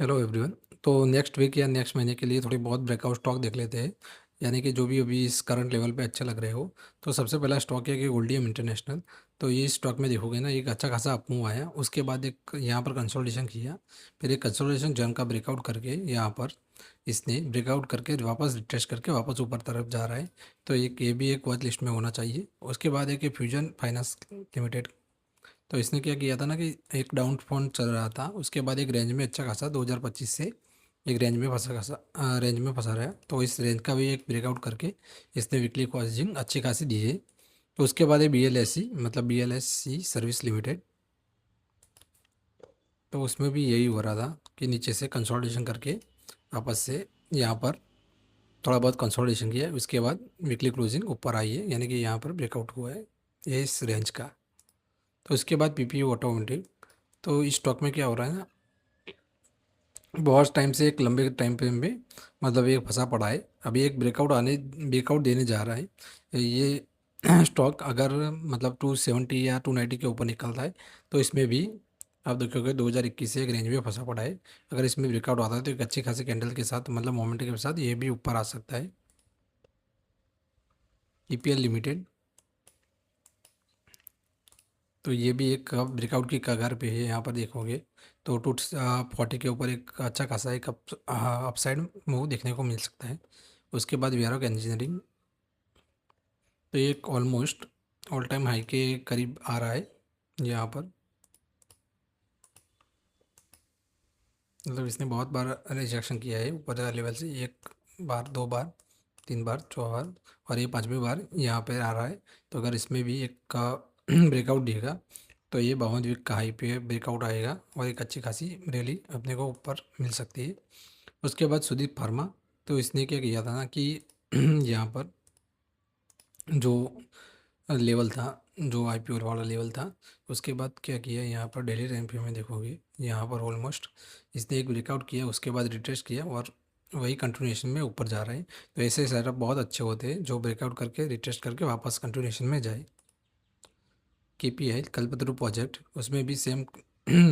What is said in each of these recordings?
Hello everyone. तो next week या next महीने के लिए थोड़ी बहुत ब्रेकआउट स्टॉक देख लेते हैं। यानी कि जो भी अभी इस करंट लेवल पे अच्छे लग रहे हो। तो सबसे पहला स्टॉक है कि गोल्डियम इंटरनेशनल। तो ये स्टॉक में देखोगे ना, एक अच्छा खासा अप मूव आया, उसके बाद एक यहाँ पर कंसोलिडेशन किया। फिर एक कंसोलिडेशन जंग का ब्रेकआउट करके यहाँ पर इसने ब्रेकआउट करके वापस रिट्रेस करके वापस ऊपर तरफ जा रहा है। तो एक ये भी एक वॉच लिस्ट में होना चाहिए। उसके बाद एक फ्यूजन फाइनेंस लिमिटेड। तो इसने क्या किया था ना कि एक डाउन फॉल चल रहा था, उसके बाद एक रेंज में अच्छा खासा 2025 से एक रेंज में फंसा रहा है। तो इस रेंज का भी एक ब्रेकआउट करके इसने वीकली क्लोजिंग अच्छी खासी दी है। तो उसके बाद है BLSC, मतलब BLSC सर्विस लिमिटेड। तो उसमें भी यही हो रहा था कि नीचे से कंसोलिडेशन करके वापस से यहाँ पर थोड़ा बहुत कंसोलिडेशन किया है, उसके बाद वीकली क्लोजिंग ऊपर आई है, यानी कि यहाँ पर ब्रेकआउट हुआ है ये इस रेंज का। तो उसके बाद PPU ऑटोमोटिव। तो इस स्टॉक में क्या हो रहा है ना, बहुत टाइम से एक लंबे टाइम फ्रेम में मतलब एक फंसा पड़ा है। अभी एक ब्रेकआउट देने जा रहा है ये स्टॉक। अगर मतलब 270 या 290 के ऊपर निकलता है तो इसमें भी आप देखोगे 2021 से एक रेंज में फंसा पड़ा है। अगर इसमें ब्रेकआउट आता है तो एक अच्छी खासी कैंडल के साथ, मतलब मोमेंट के साथ ये भी ऊपर आ सकता है। EPL limited. तो ये भी एक ब्रेकआउट की कगार पे है, यहाँ पर देखोगे तो 240 के ऊपर एक अच्छा खासा एक अपसाइड मूव देखने को मिल सकता है। उसके बाद वीआरओ इंजीनियरिंग। तो ये एक ऑलमोस्ट ऑल टाइम हाई के करीब आ रहा है यहाँ पर। मतलब इसने बहुत बार रिजेक्शन किया है ऊपर लेवल से, एक बार, दो बार, तीन बार, चौथी बार, और ये पांचवी बार यहाँ पे आ रहा है। तो अगर इसमें भी एक का ब्रेकआउट देगा तो ये 52 वीक का हाई पे ब्रेकआउट आएगा और एक अच्छी खासी रैली अपने को ऊपर मिल सकती है। उसके बाद सुदीप फार्मा। तो इसने क्या किया था ना कि यहाँ पर जो लेवल था, जो IPO वाला लेवल था, उसके बाद क्या किया, यहाँ पर डेली टाइम फ्रेम में देखोगे यहाँ पर ऑलमोस्ट इसने एक ब्रेकआउट किया, उसके बाद रिट्रेस किया और वही कंटिन्यूएशन में ऊपर जा रहा है। तो ऐसे सेटअप बहुत अच्छे होते हैं जो ब्रेकआउट करके रिट्रेस करके वापस कंटिन्यूएशन में जाए। KPI कल्पतरु प्रोजेक्ट, उसमें भी सेम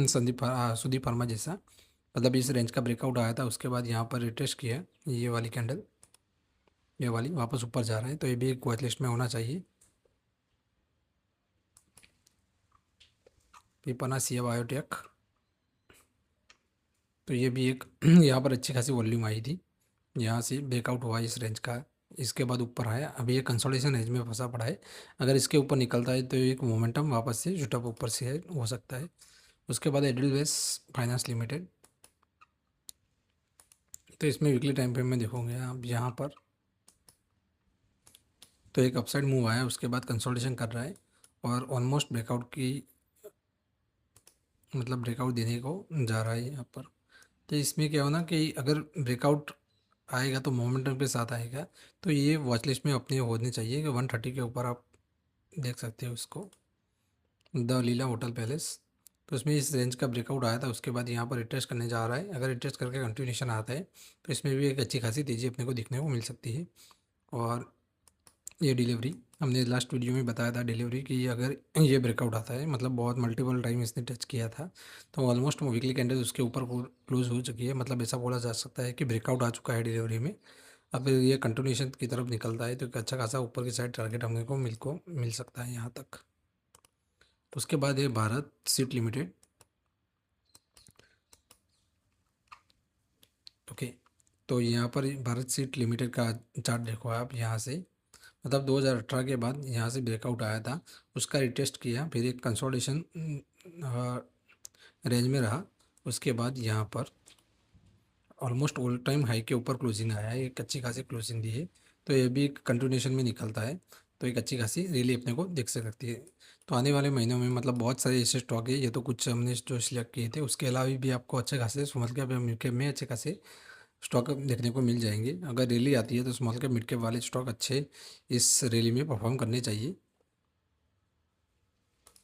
सुदीप फार्मा जैसा, मतलब इस रेंज का ब्रेकआउट आया था, उसके बाद यहाँ पर रिट्रेस किया, ये वाली कैंडल, ये वाली वापस ऊपर जा रहा है। तो ये भी एक वॉच लिस्ट में होना चाहिए। पीपनासिया बायोटेक। तो ये भी एक यहाँ पर अच्छी खासी वॉल्यूम आई थी, यहाँ से ब्रेकआउट हुआ इस रेंज का, इसके बाद ऊपर आया। अभी ये कंसोलिडेशन रेंज में फंसा पड़ा है। अगर इसके ऊपर निकलता है तो एक मोमेंटम वापस से जुटअप ऊपर से हो सकता है। उसके बाद एडिलवेस फाइनेंस लिमिटेड। तो इसमें वीकली टाइम फ्रेम में देखोगे आप यहाँ पर, तो एक अपसाइड मूव आया, उसके बाद कंसोलिडेशन कर रहा है और ऑलमोस्ट ब्रेकआउट की, मतलब ब्रेकआउट देने को जा रहा है यहाँ पर। तो इसमें क्या हो ना कि अगर ब्रेकआउट आएगा तो मोमेंटम के साथ आएगा। तो ये वॉच लिस्ट में अपने होने चाहिए कि 130 के ऊपर आप देख सकते हो इसको, द लीला होटल पैलेस। तो इसमें इस रेंज का ब्रेकआउट आया था, उसके बाद यहाँ पर रिट्रेस करने जा रहा है। अगर रिट्रेस करके कंटिन्यूशन आता है तो इसमें भी एक अच्छी खासी तेज़ी अपने को दिखने को मिल सकती है। और ये डिलीवरी हमने लास्ट वीडियो में बताया था डिलीवरी कि अगर ये ब्रेकआउट आता है, मतलब बहुत मल्टीपल टाइम इसने टच किया था, तो ऑलमोस्ट वीकली कैंडल उसके ऊपर क्लोज हो चुकी है। मतलब ऐसा बोला जा सकता है कि ब्रेकआउट आ चुका है डिलीवरी में। अब ये कंटिन्यूशन की तरफ निकलता है तो एक अच्छा खासा ऊपर की साइड टारगेट हमने को मिल सकता है यहाँ तक। उसके बाद है भारत सीट लिमिटेड। ओके। तो यहाँ पर भारत सीट लिमिटेड का चार्ट देखो आप यहाँ से, मतलब 2018 के बाद यहाँ से ब्रेकआउट आया था, उसका रिटेस्ट किया, फिर एक कंसोलिडेशन रेंज में रहा। उसके बाद यहाँ पर ऑलमोस्ट ऑल टाइम हाई के ऊपर क्लोजिंग आया है, एक अच्छी खासी क्लोजिंग दी है। तो ये भी एक कंटिन्यूशन में निकलता है तो एक अच्छी खासी रैली अपने को दिख सकती है। तो आने वाले महीनों में मतलब बहुत सारे ऐसे स्टॉक है, ये तो कुछ हमने जो सिलेक्ट किए थे, उसके अलावा भी आपको अच्छे खासे स्मॉल कैप या मिड कैप में अच्छे खासे स्टॉक देखने को मिल जाएंगे। अगर रैली आती है तो स्मॉल कैप मिड कैप वाले स्टॉक अच्छे इस रैली में परफॉर्म करने चाहिए।